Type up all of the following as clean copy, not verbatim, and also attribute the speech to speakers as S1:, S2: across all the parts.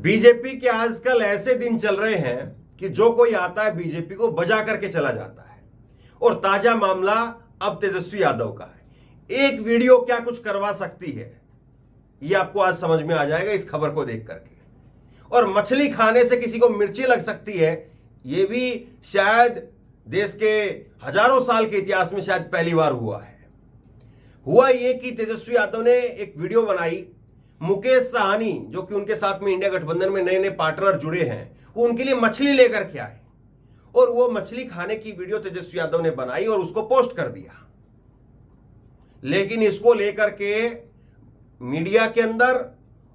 S1: BJP के आजकल ऐसे दिन चल रहे हैं कि जो कोई आता है बीजेपी को बजा करके चला जाता है। और ताजा मामला अब तेजस्वी यादव का है। एक वीडियो क्या कुछ करवा सकती है यह आपको आज समझ में आ जाएगा इस खबर को देख करके। और मछली खाने से किसी को मिर्ची लग सकती है यह भी शायद देश के हजारों साल के इतिहास में शायद पहली बार हुआ है। हुआ यह कि तेजस्वी यादव ने एक वीडियो बनाई। मुकेश साहनी जो कि उनके साथ में इंडिया गठबंधन में नए नए पार्टनर जुड़े हैं, वो उनके लिए मछली लेकर के आए और वो मछली खाने की वीडियो तेजस्वी यादव ने बनाई और उसको पोस्ट कर दिया। लेकिन इसको लेकर के मीडिया के अंदर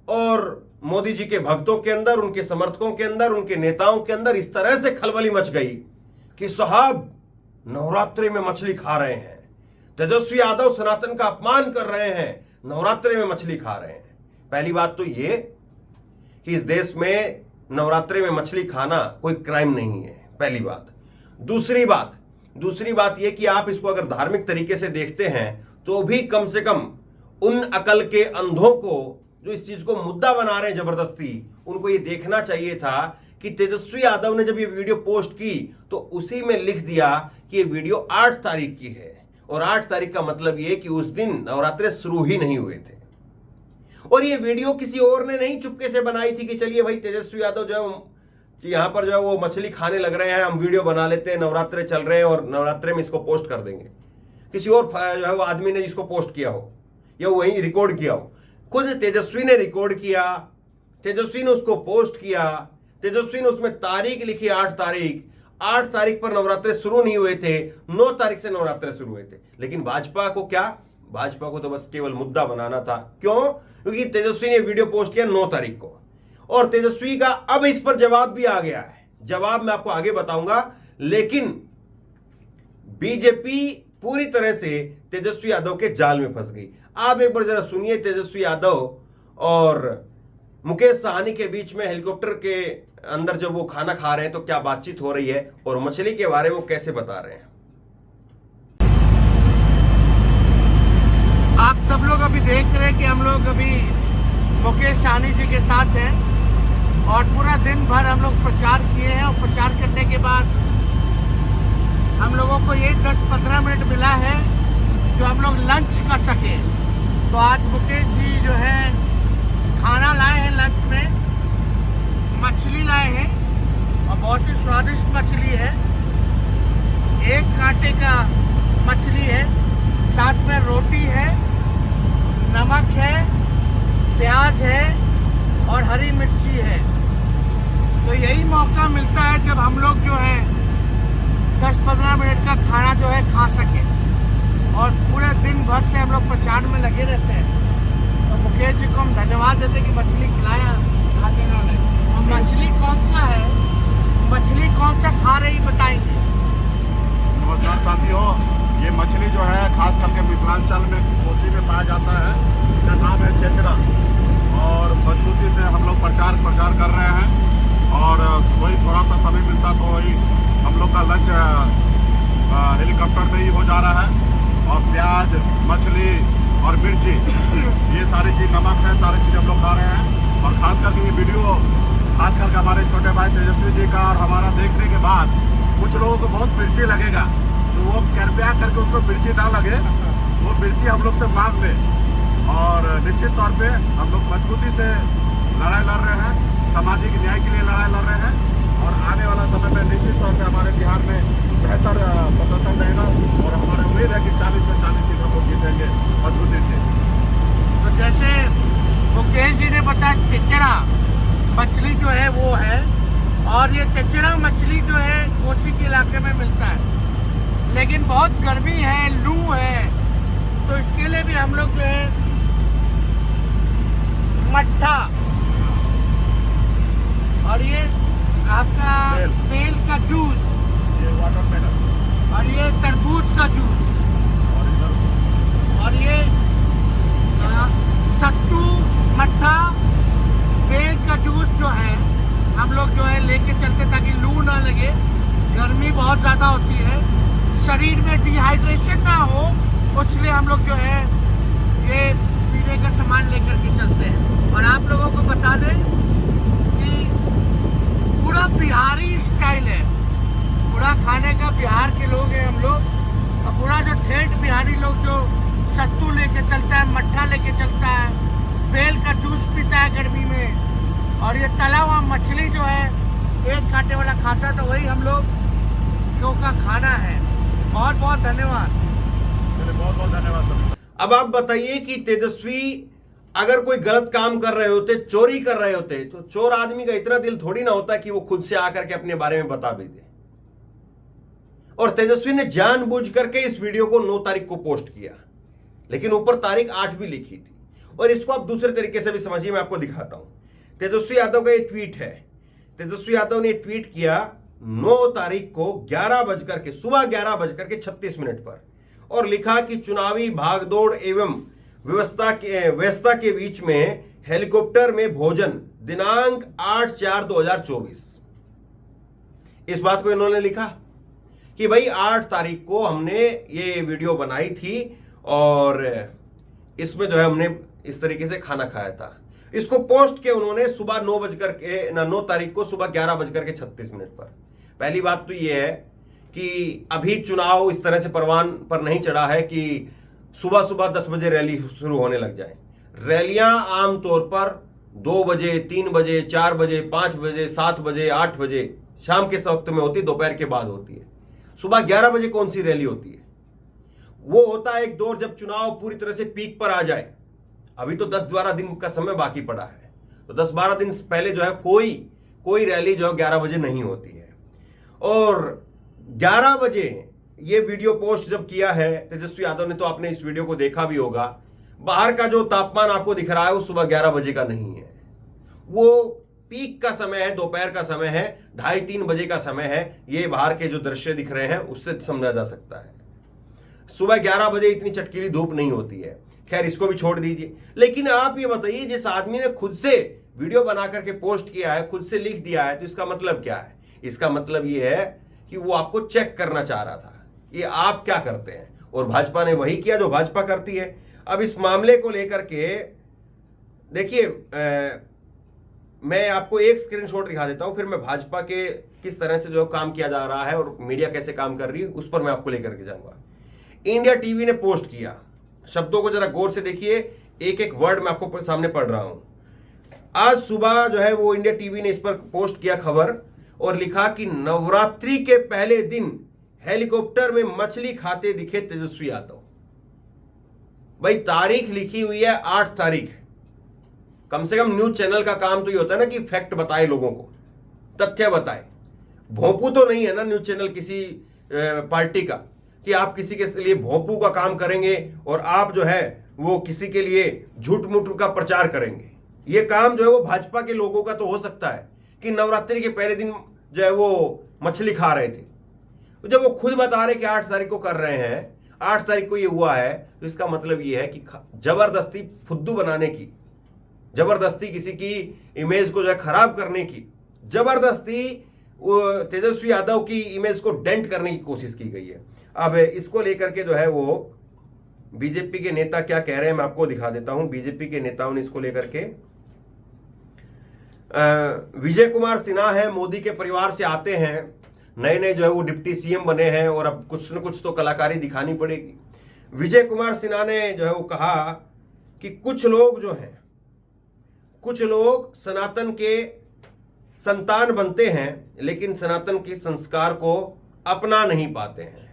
S1: और मोदी जी के भक्तों के अंदर, उनके समर्थकों के अंदर, उनके नेताओं के अंदर इस तरह से खलबली मच गई कि साहब नवरात्रि में मछली खा रहे हैं, तेजस्वी यादव सनातन का अपमान कर रहे हैं, नवरात्रि में मछली खा रहे हैं। पहली बात तो ये कि इस देश में नवरात्रि में मछली खाना कोई क्राइम नहीं है, पहली बात। दूसरी बात यह कि आप इसको अगर धार्मिक तरीके से देखते हैं तो भी कम से कम उन अकल के अंधों को जो इस चीज को मुद्दा बना रहे हैं जबरदस्ती, उनको ये देखना चाहिए था कि तेजस्वी यादव ने जब ये वीडियो पोस्ट की तो उसी में लिख दिया कि ये वीडियो 8 तारीख की है। और 8 तारीख का मतलब ये कि उस दिन नवरात्रे शुरू ही नहीं हुए थे। और ये वीडियो किसी और ने नहीं चुपके से बनाई थी कि चलिए भाई तेजस्वी यादव जो है यहां पर जो है वो मछली खाने लग रहे हैं, हम वीडियो बना लेते हैं, नवरात्रे चल रहे हैं और नवरात्रे में इसको पोस्ट कर देंगे। किसी और जो है वो आदमी ने इसको पोस्ट किया हो या वही रिकॉर्ड किया हो। खुद तेजस्वी ने रिकॉर्ड किया, तेजस्वी ने उसको पोस्ट किया, तेजस्वी ने उसमें तारीख लिखी 8 तारीख पर नवरात्रे शुरू नहीं हुए थे, 9 तारीख से नवरात्रे शुरू हुए थे। लेकिन भाजपा को क्या, भाजपा को तो बस केवल मुद्दा बनाना था। क्यों? क्योंकि तेजस्वी ने वीडियो पोस्ट किया 9 तारीख को और तेजस्वी का अब इस पर जवाब भी आ गया है। जवाब मैं आपको आगे बताऊंगा। लेकिन बीजेपी पूरी तरह से तेजस्वी यादव के जाल में फंस गई। आप एक बार जरा सुनिए तेजस्वी यादव और मुकेश साहनी के बीच में हेलीकॉप्टर के अंदर जब वो खाना खा रहे हैं तो क्या बातचीत हो रही है और मछली के बारे में वो कैसे बता रहे हैं।
S2: आप सब लोग अभी देख रहे हैं कि हम लोग अभी मुकेश साहनी जी के साथ हैं और पूरा दिन भर हम लोग प्रचार किए हैं। और प्रचार करने के बाद हम लोगों को ये 10-15 मिनट मिला है जो हम लोग लंच कर सके। तो आज मुकेश जी जो है खाना लाए हैं, लंच में मछली लाए हैं और बहुत ही स्वादिष्ट मछली है। 1 कांटे का मछली है, साथ में रोटी है, नमक है, प्याज है और हरी मिर्ची है। तो यही मौका मिलता है जब हम लोग जो है 10-15 मिनट का खाना जो है खा सके। और पूरे दिन भर से हम लोग प्रचार में लगे रहते हैं। तो मुकेश जी को हम धन्यवाद देते कि मछली खिलाया खाते उन्होंने। और मछली कौन सा है, मछली कौन सा खा रही बताएंगे।
S3: नमस्कार साथियों, ये मछली जो है खास करके मिथिलांचल में कोसी में पाया जाता है। इसका नाम है चेचरा और मजबूती से हम लोग प्रचार कर रहे हैं। और वही थोड़ा सा समय मिलता तो वही हम लोग का लंच हेलीकॉप्टर में ही हो जा रहा है। और प्याज, मछली और मिर्ची ये सारी चीज़, नमक है, सारी चीज़ हम लोग खा रहे हैं। और खास करके ये वीडियो खास करके हमारे छोटे भाई तेजस्वी जी का और हमारा देखने के बाद कुछ लोगों को बहुत मिर्ची लगेगा, तो वो कृपया करके उसको मिर्ची ना लगे, वो मिर्ची हम लोग से मांग ले। और निश्चित तौर पे हम लोग मजबूती से लड़ाई लड़ रहे हैं, सामाजिक न्याय के लिए लड़ाई लड़ रहे हैं। और आने वाला समय में निश्चित तौर पे हमारे बिहार में बेहतर प्रदर्शन रहेगा और हमारी उम्मीद है कि 40 में 40 सीट हम लोग जीतेंगे मजबूती से।
S2: तो जैसे मुकेश जी ने बताया चेचरा मछली जो है वो है, और ये चेचरा मछली जो है कोसी के इलाके में मिलता है। लेकिन बहुत गर्मी है, लू है, तो इसके लिए भी हम लोग जो है मट्ठा और ये आपका बेल का जूस,
S3: ये वाटरमेलन
S2: और ये तरबूज का जूस, और ये सत्तू, मट्ठा, बेल का जूस जो है हम लोग जो है लेके चलते ताकि लू ना लगे। गर्मी बहुत ज़्यादा होती है, शरीर में डिहाइड्रेशन ना हो, इसलिए हम लोग जो है ये पीने का सामान लेकर के चलते हैं। और आप लोगों को बता दें कि खाने का बिहार के लोग हैं हम लोग। और पूरा जो ठेठ बिहारी लोग जो सत्तू लेके चलता है, मट्ठा लेके चलता है, बेल का जूस पीता है गर्मी में, और ये तला हुआ मछली जो है एक कांटे वाला खाता है, तो वही हम लोग क्यों का खाना है। बहुत बहुत धन्यवाद।
S3: बहुत बहुत धन्यवाद सर।
S1: अब आप बताइए कि तेजस्वी अगर कोई गलत काम कर रहे होते, चोरी कर रहे होते, तो चोर आदमी का इतना दिल थोड़ी ना होता कि वो खुद से आकर के अपने बारे में बता भी दे। और तेजस्वी ने जानबूझ करके इस वीडियो को 9 तारीख को पोस्ट किया, लेकिन ऊपर तारीख 8 भी लिखी थी। और इसको आप दूसरे तरीके से भी समझिए, मैं आपको दिखाता हूं। तेजस्वी यादव का ये ट्वीट है। तेजस्वी यादव ने ट्वीट किया 9 तारीख को सुबह 11:36 पर, और लिखा कि चुनावी भागदौड़ एवं व्यवस्था के बीच में हेलीकॉप्टर में भोजन, दिनांक 8/4/2024। इस बात को इन्होंने लिखा कि भाई 8 तारीख को हमने ये वीडियो बनाई थी और इसमें जो है हमने इस तरीके से खाना खाया था। इसको पोस्ट किया उन्होंने सुबह 9 तारीख को सुबह 11:36 पर। पहली बात तो ये है कि अभी चुनाव इस तरह से परवान पर नहीं चढ़ा है कि सुबह सुबह 10 बजे रैली शुरू होने लग जाए। रैलियां आमतौर पर 2 बजे, 3 बजे, 4 बजे, 5 बजे, 7 बजे, 8 बजे शाम के वक्त में होती, दोपहर के बाद होती है। सुबह 11 बजे कौन सी रैली होती है? वो होता है एक दौर जब चुनाव पूरी तरह से पीक पर आ जाए। अभी तो 10-12 दिन का समय बाकी पड़ा है, तो 10-12 दिन पहले जो है कोई रैली जो है 11 बजे नहीं होती है। और 11 बजे ये वीडियो पोस्ट जब किया है तेजस्वी यादव ने, तो आपने इस वीडियो को देखा भी होगा। बाहर का जो तापमान आपको दिख रहा है वो सुबह 11 बजे का नहीं है, वो पीक का समय है, दोपहर का समय है, 2:30-3 बजे का समय है। ये बाहर के जो दृश्य दिख रहे हैं उससे समझा जा सकता है। सुबह 11 बजे इतनी चटकीली धूप नहीं होती है। खैर, इसको भी छोड़ दीजिए। लेकिन आप ये बताइए, जिस आदमी ने खुद से वीडियो बना करके पोस्ट किया है, खुद से लिख दिया है, तो इसका मतलब क्या है? इसका मतलब ये है कि वो आपको चेक करना चाह रहा था कि आप क्या करते हैं, और भाजपा ने वही किया जो भाजपा करती है। अब इस मामले को लेकर के देखिए, मैं आपको एक स्क्रीनशॉट दिखा देता हूं, फिर मैं भाजपा के किस तरह से जो काम किया जा रहा है और मीडिया कैसे काम कर रही है उस पर मैं आपको लेकर के जाऊंगा। इंडिया टीवी ने पोस्ट किया, शब्दों को जरा गौर से देखिए, एक एक वर्ड मैं आपको सामने पढ़ रहा हूं। आज सुबह जो है वो इंडिया टीवी ने इस पर पोस्ट किया खबर, और लिखा कि नवरात्रि के पहले दिन हेलीकॉप्टर में मछली खाते दिखे तेजस्वी यादव। भाई तारीख लिखी हुई है 8 तारीख। कम से कम न्यूज चैनल का काम तो ये होता है ना कि फैक्ट बताए, लोगों को तथ्य बताए। भोंपू तो नहीं है ना न्यूज चैनल किसी पार्टी का कि आप किसी के लिए भोंपू का काम करेंगे और आप जो है वो किसी के लिए झूठ मूठ का प्रचार करेंगे। ये काम जो है वो भाजपा के लोगों का तो हो सकता है कि नवरात्रि के पहले दिन जो है वो मछली खा रहे थे। तो जब वो खुद बता रहे कि 8 तारीख को कर रहे हैं, 8 तारीख को ये हुआ है, तो इसका मतलब ये है कि जबरदस्ती फुद्दू बनाने की, जबरदस्ती किसी की इमेज को जो है खराब करने की, जबरदस्ती तेजस्वी यादव की इमेज को डेंट करने की कोशिश की गई है। अब इसको लेकर के जो है वो बीजेपी के नेता क्या कह रहे हैं मैं आपको दिखा देता हूं। बीजेपी के नेताओं ने इसको लेकर के, विजय कुमार सिन्हा है, मोदी के परिवार से आते हैं, नए नए जो है वो डिप्टी सीएम बने हैं और अब कुछ न कुछ तो कलाकारी दिखानी पड़ेगी। विजय कुमार सिन्हा ने जो है वो कहा कि कुछ लोग सनातन के संतान बनते हैं लेकिन सनातन के संस्कार को अपना नहीं पाते हैं।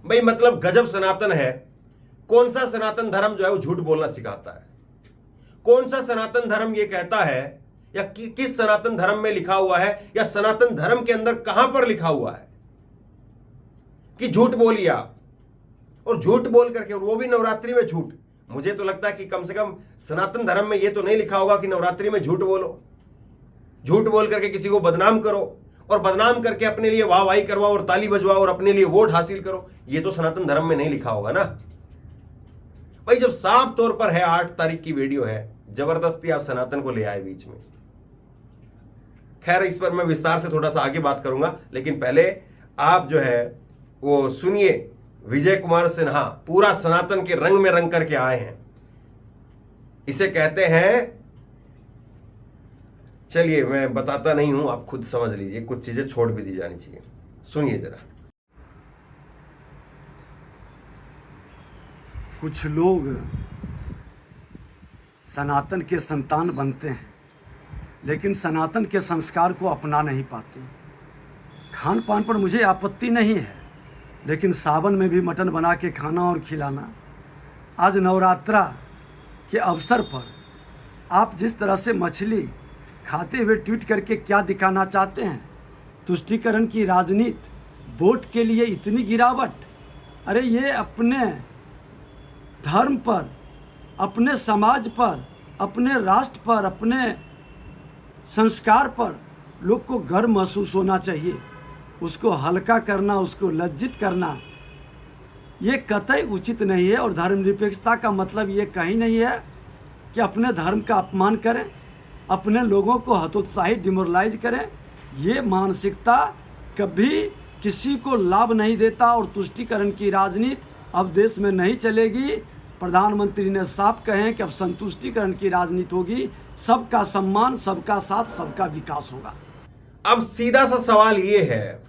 S1: भाई मतलब गजब सनातन है। कौन सा सनातन धर्म जो है वो झूठ बोलना सिखाता है? कौन सा सनातन धर्म ये कहता है, या किस सनातन धर्म में लिखा हुआ है, या सनातन धर्म के अंदर कहां पर लिखा हुआ है कि झूठ बोलिए आप? और झूठ बोल करके, और वो भी नवरात्रि में झूठ। मुझे तो लगता है कि कम से कम सनातन धर्म में ये तो नहीं लिखा होगा कि नवरात्रि में झूठ बोलो, झूठ बोल करके किसी को बदनाम करो और बदनाम करके अपने लिए वाहवाही करवाओ और ताली बजवाओ और अपने लिए वोट हासिल करो। ये तो सनातन धर्म में नहीं लिखा होगा ना भाई। जब साफ तौर पर है 8 तारीख की वीडियो है, जबरदस्ती आप सनातन को ले आए बीच में। खैर, इस पर मैं विस्तार से थोड़ा सा आगे बात करूंगा, लेकिन पहले आप जो है वो सुनिए। विजय कुमार सिन्हा पूरा सनातन के रंग में रंग करके आए हैं। इसे कहते हैं, चलिए मैं बताता नहीं हूं, आप खुद समझ लीजिए, कुछ चीजें छोड़ भी दी जानी चाहिए। सुनिए जरा।
S4: कुछ लोग सनातन के संतान बनते हैं लेकिन सनातन के संस्कार को अपना नहीं पाते। खान पान पर मुझे आपत्ति नहीं है, लेकिन सावन में भी मटन बना के खाना और खिलाना। आज नवरात्रा के अवसर पर आप जिस तरह से मछली खाते हुए ट्वीट करके क्या दिखाना चाहते हैं? तुष्टीकरण की राजनीति, वोट के लिए इतनी गिरावट। अरे ये अपने धर्म पर, अपने समाज पर, अपने राष्ट्र पर, अपने संस्कार पर लोग को गर्व महसूस होना चाहिए। उसको हल्का करना, उसको लज्जित करना ये कतई उचित नहीं है। और धर्मनिरपेक्षता का मतलब ये कहीं नहीं है कि अपने धर्म का अपमान करें, अपने लोगों को हतोत्साहित डिमोरलाइज करें। ये मानसिकता कभी किसी को लाभ नहीं देता और तुष्टीकरण की राजनीति अब देश में नहीं चलेगी। प्रधानमंत्री ने साफ कहे हैं कि अब संतुष्टीकरण की राजनीति होगी, सबका सम्मान, सबका साथ, सबका विकास होगा।
S1: अब सीधा सा सवाल ये है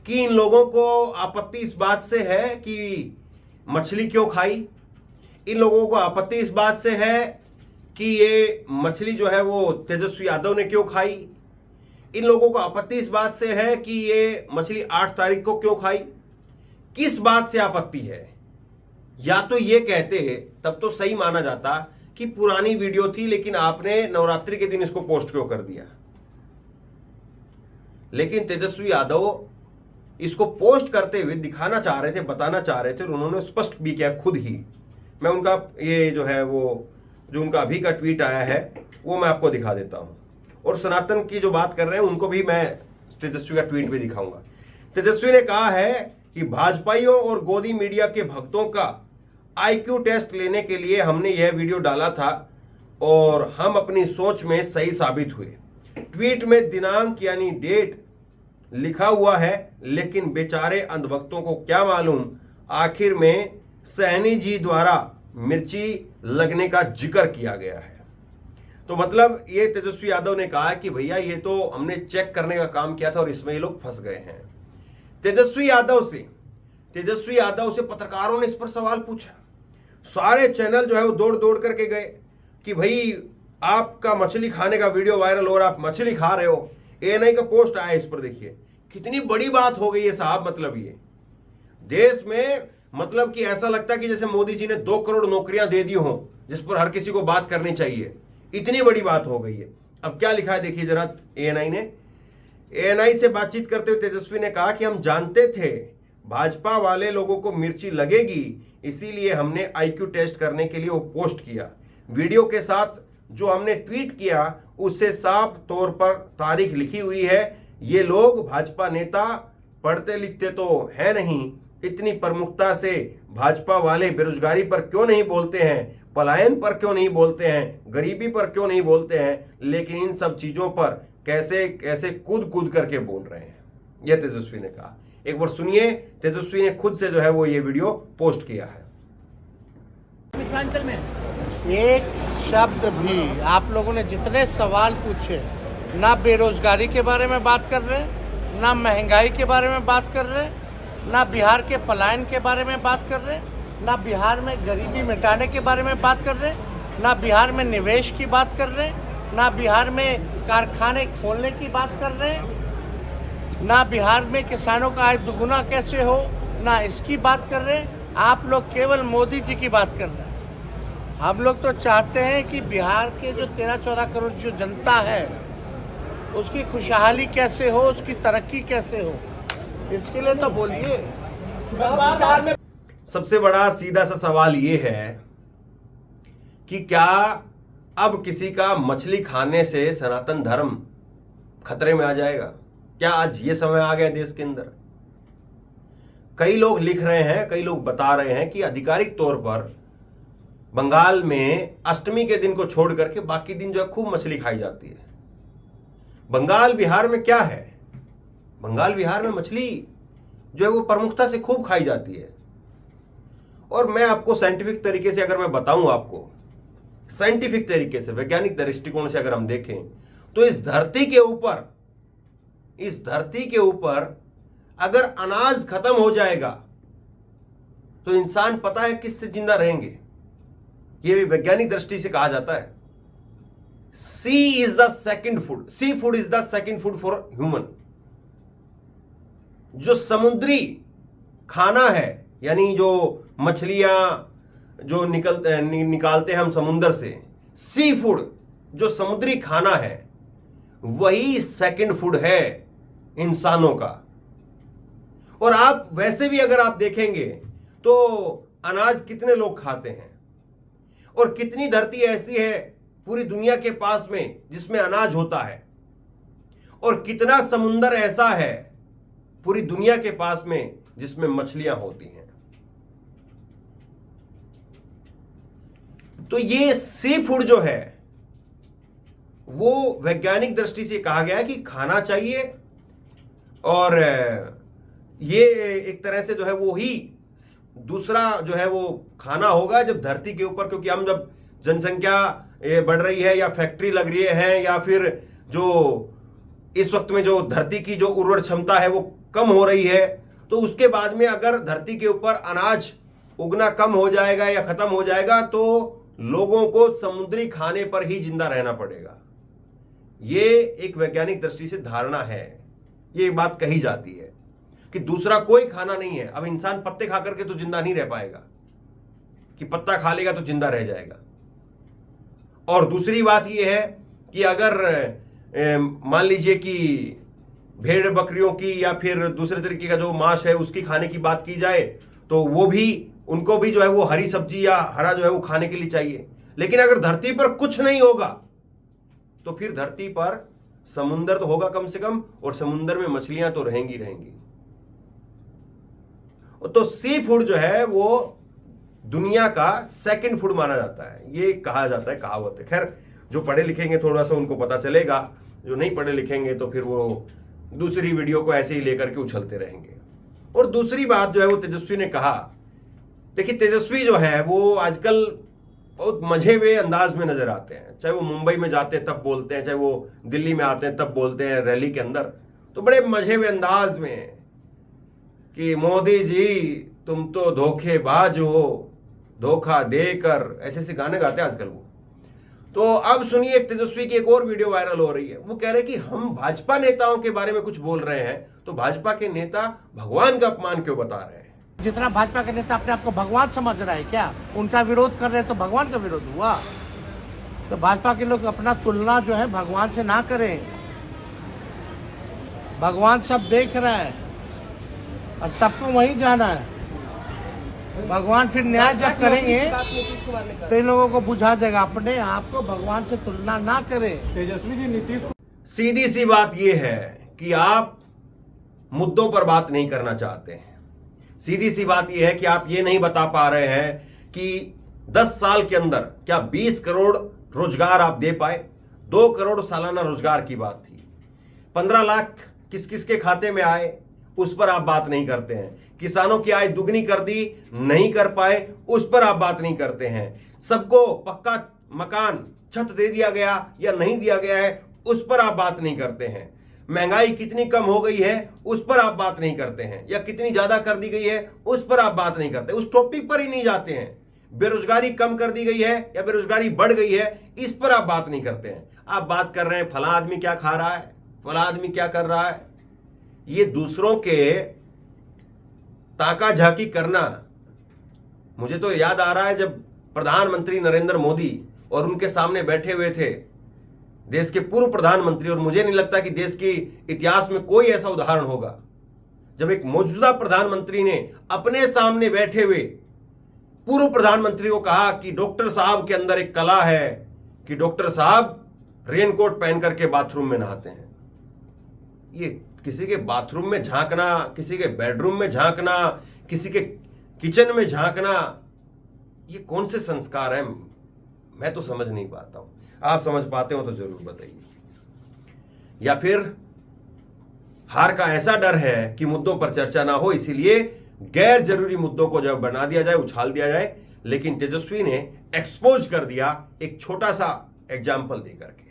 S1: कि इन लोगों को आपत्ति इस बात से है कि मछली क्यों खाई। इन लोगों को आपत्ति इस बात से है कि ये मछली जो है वो तेजस्वी यादव ने क्यों खाई। इन लोगों को आपत्ति इस बात से है कि ये मछली 8 तारीख को क्यों खाई। किस बात से आपत्ति है? या तो ये कहते तब तो सही माना जाता कि पुरानी वीडियो थी लेकिन आपने नवरात्रि के दिन इसको पोस्ट क्यों कर दिया। लेकिन तेजस्वी यादव इसको पोस्ट करते हुए दिखाना चाह रहे थे, बताना चाह रहे थे और उन्होंने स्पष्ट भी किया खुद ही। मैं उनका ये जो है वो जो उनका अभी का ट्वीट आया है वो मैं आपको दिखा देता हूं। और सनातन की जो बात कर रहे हैं उनको भी मैं तेजस्वी का ट्वीट भी दिखाऊंगा। तेजस्वी ने कहा है कि भाजपाइयों और गोदी मीडिया के भक्तों का IQ टेस्ट लेने के लिए हमने यह वीडियो डाला था और हम अपनी सोच में सही साबित हुए। ट्वीट में दिनांक यानी डेट लिखा हुआ है, लेकिन बेचारे अंधभक्तों को क्या मालूम आखिर में सहनी जी द्वारा मिर्ची लगने का जिक्र किया गया है। तो मतलब ये तेजस्वी यादव ने कहा कि भैया ये तो हमने चेक करने का काम किया था और इसमें ये लोग फंस गए हैं। तेजस्वी यादव से पत्रकारों ने इस पर सवाल पूछा। सारे चैनल जो है वो दौड़ दौड़ करके गए कि भाई आपका मछली खाने का वीडियो वायरल हो रहा, आप मछली खा रहे हो। ANI का पोस्ट आया इस पर, देखिए कितनी बड़ी बात हो गई है साहब। मतलब ये देश में मतलब कि ऐसा लगता है कि जैसे मोदी जी ने 2 करोड़ नौकरियां दे दी हों जिस पर हर किसी को बात करनी चाहिए। इतनी बड़ी बात हो गई है। अब क्या लिखा है देखिए जरा ANI ने। ANI से बातचीत करते हुए तेजस्वी ने कहा कि हम जानते थे भाजपा वाले लोगों को मिर्ची लगेगी, इसीलिए हमने IQ टेस्ट करने के लिए वो पोस्ट किया। वीडियो के साथ जो हमने ट्वीट किया उससे साफ तौर पर तारीख लिखी हुई है। ये लोग भाजपा नेता पढ़ते लिखते तो है नहीं, इतनी प्रमुखता से भाजपा वाले बेरोजगारी पर क्यों नहीं बोलते हैं, पलायन पर क्यों नहीं बोलते हैं, गरीबी पर क्यों नहीं बोलते हैं, लेकिन इन सब चीजों पर कैसे कैसे कूद करके बोल रहे हैं। यह तेजस्वी ने कहा। एक बार सुनिए, तेजस्वी ने खुद से जो है वो ये वीडियो पोस्ट किया है।
S2: मिथिलांचल में एक शब्द भी आप लोगों ने जितने सवाल पूछे, ना बेरोजगारी के बारे में बात कर रहे, ना महंगाई के बारे में बात कर रहे, ना बिहार के पलायन के बारे में बात कर रहे, ना बिहार में गरीबी मिटाने के बारे में बात कर रहे, ना बिहार में निवेश की बात कर रहे, ना बिहार में कारखाने खोलने की बात कर रहे, ना बिहार में किसानों का आय दुगुना कैसे हो, ना इसकी बात कर रहे। आप लोग केवल मोदी जी की बात कर रहे हैं। हम लोग तो चाहते हैं कि बिहार के जो 13-14 करोड़ जो जनता है उसकी खुशहाली कैसे हो, उसकी तरक्की कैसे हो, इसके लिए तो बोलिए।
S1: सबसे बड़ा सीधा सा सवाल ये है कि क्या अब किसी का मछली खाने से सनातन धर्म खतरे में आ जाएगा? क्या आज ये समय आ गया देश के अंदर? कई लोग लिख रहे हैं, कई लोग बता रहे हैं कि आधिकारिक तौर पर बंगाल में अष्टमी के दिन को छोड़ करके बाकी दिन जो है खूब मछली खाई जाती है। बंगाल बिहार में क्या है? बंगाल बिहार में मछली जो है वो प्रमुखता से खूब खाई जाती है। और मैं आपको साइंटिफिक तरीके से अगर मैं बताऊं, आपको साइंटिफिक तरीके से, वैज्ञानिक दृष्टिकोण से अगर हम देखें तो इस धरती के ऊपर अगर अनाज खत्म हो जाएगा तो इंसान पता है किससे जिंदा रहेंगे? यह भी वैज्ञानिक दृष्टि से कहा जाता है sea is the second food, sea food is the second food for human. जो समुद्री खाना है, यानी जो मछलियां जो निकालते हैं हम समुद्र से, सी फूड जो समुद्री खाना है, वही सेकंड फूड है इंसानों का। और आप वैसे भी अगर आप देखेंगे तो अनाज कितने लोग खाते हैं, और कितनी धरती ऐसी है पूरी दुनिया के पास में जिसमें अनाज होता है, और कितना समुंदर ऐसा है पूरी दुनिया के पास में जिसमें मछलियां होती हैं। तो ये सी फूड जो है वो वैज्ञानिक दृष्टि से कहा गया है कि खाना चाहिए, और ये एक तरह से जो है वो ही दूसरा जो है वो खाना होगा जब धरती के ऊपर, क्योंकि हम जब जनसंख्या बढ़ रही है या फैक्ट्री लग रही है या फिर जो इस वक्त में जो धरती की जो उर्वर क्षमता है वो कम हो रही है, तो उसके बाद में अगर धरती के ऊपर अनाज उगना कम हो जाएगा या खत्म हो जाएगा तो लोगों को समुद्री खाने पर ही जिंदा रहना पड़ेगा। ये एक वैज्ञानिक दृष्टि से धारणा है, ये बात कही जाती है कि दूसरा कोई खाना नहीं है। अब इंसान पत्ते खा करके तो जिंदा नहीं रह पाएगा कि पत्ता खा लेगा तो जिंदा रह जाएगा। और दूसरी बात यह है कि अगर मान लीजिए कि भेड़ बकरियों की या फिर दूसरे तरीके का जो मांस है उसकी खाने की बात की जाए तो वो भी, उनको भी जो है वो हरी सब्जी या हरा जो है वो खाने के लिए चाहिए। लेकिन अगर धरती पर कुछ नहीं होगा तो फिर धरती पर समुंदर तो होगा कम से कम, और समुंदर में मछलियां तो रहेंगी रहेंगी। तो सी फूड जो है वो दुनिया का सेकंड फूड माना जाता है, ये कहा जाता है, कहावत है। खैर जो पढ़े लिखेंगे थोड़ा सा उनको पता चलेगा, जो नहीं पढ़े लिखेंगे तो फिर वो दूसरी वीडियो को ऐसे ही लेकर के उछलते रहेंगे। और दूसरी बात जो है वो तेजस्वी ने कहा, देखिए तेजस्वी जो है वो आजकल बहुत मजे हुए अंदाज में नजर आते हैं, चाहे वो मुंबई में जाते हैं तब बोलते हैं, चाहे वो दिल्ली में आते हैं तब बोलते हैं रैली के अंदर, तो बड़े मजे हुए अंदाज में कि मोदी जी तुम तो धोखेबाज हो, धोखा देकर, ऐसे ऐसे गाने गाते हैं आजकल वो। तो अब सुनिए एक तेजस्वी की एक और वीडियो वायरल हो रही है, वो कह रहे कि हम भाजपा नेताओं के बारे में कुछ बोल रहे हैं तो भाजपा के नेता भगवान का अपमान क्यों बता रहे हैं।
S2: जितना भाजपा के नेता अपने आप को भगवान समझ रहा है क्या, उनका विरोध कर रहे हैं तो भगवान का विरोध हुआ। तो भाजपा के लोग अपना तुलना जो है भगवान से ना करें, भगवान सब देख रहा है और सबको वहीं जाना है। भगवान फिर न्याय जब करेंगे तो इन लोगों को बुझा जाएगा। अपने आप को भगवान से तुलना ना करें।
S3: तेजस्वी जी नीतीश
S1: सीधी सी बात यह है कि आप मुद्दों पर बात नहीं करना चाहते हैं। सीधी सी बात यह है कि आप ये नहीं बता पा रहे हैं कि 10 साल के अंदर क्या 20 करोड़ रोजगार आप दे पाए। 2 करोड़ सालाना रोजगार की बात थी, 15 लाख किस किस के खाते में आए उस पर आप बात नहीं करते हैं। किसानों की आय दुगनी कर दी, नहीं कर पाए, उस पर आप बात नहीं करते हैं। सबको पक्का मकान छत दे दिया गया या नहीं दिया गया है उस पर आप बात नहीं करते हैं। महंगाई कितनी कम हो गई है उस पर आप बात नहीं करते हैं, या कितनी ज्यादा कर दी गई है उस पर आप बात नहीं करते, उस टॉपिक पर ही नहीं जाते हैं। बेरोजगारी कम कर दी गई है या बेरोजगारी बढ़ गई है इस पर आप बात नहीं करते हैं। आप बात कर रहे हैं फला आदमी क्या खा रहा है, फला आदमी क्या कर रहा है। ये दूसरों के ताका झाकी करना, मुझे तो याद आ रहा है जब प्रधानमंत्री नरेंद्र मोदी और उनके सामने बैठे हुए थे देश के पूर्व प्रधानमंत्री, और मुझे नहीं लगता कि देश के इतिहास में कोई ऐसा उदाहरण होगा जब एक मौजूदा प्रधानमंत्री ने अपने सामने बैठे हुए पूर्व प्रधानमंत्री को कहा कि डॉक्टर साहब के अंदर एक कला है कि डॉक्टर साहब रेनकोट पहन करके बाथरूम में नहाते हैं। ये किसी के बाथरूम में झांकना, किसी के बेडरूम में झांकना, किसी के किचन में झांकना, ये कौन से संस्कार हैं? मैं तो समझ नहीं पाता हूं। आप समझ पाते हो तो जरूर बताइए। या फिर हार का ऐसा डर है कि मुद्दों पर चर्चा ना हो, इसीलिए गैर जरूरी मुद्दों को जब बना दिया जाए, उछाल दिया जाए। लेकिन तेजस्वी ने एक्सपोज कर दिया एक छोटा सा एग्जाम्पल देकर के।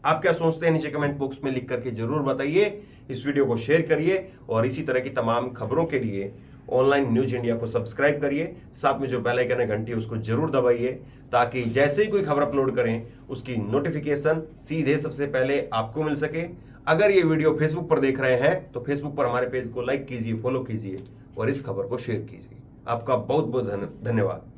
S1: आप क्या सोचते हैं नीचे कमेंट बॉक्स में लिख करके जरूर बताइए। इस वीडियो को शेयर करिए और इसी तरह की तमाम खबरों के लिए ऑनलाइन न्यूज इंडिया को सब्सक्राइब करिए, साथ में जो बेल आइकन है घंटी उसको जरूर दबाइए, ताकि जैसे ही कोई खबर अपलोड करें उसकी नोटिफिकेशन सीधे सबसे पहले आपको मिल सके। अगर ये वीडियो फेसबुक पर देख रहे हैं तो फेसबुक पर हमारे पेज को लाइक कीजिए, फॉलो कीजिए और इस खबर को शेयर कीजिए। आपका बहुत बहुत धन्यवाद।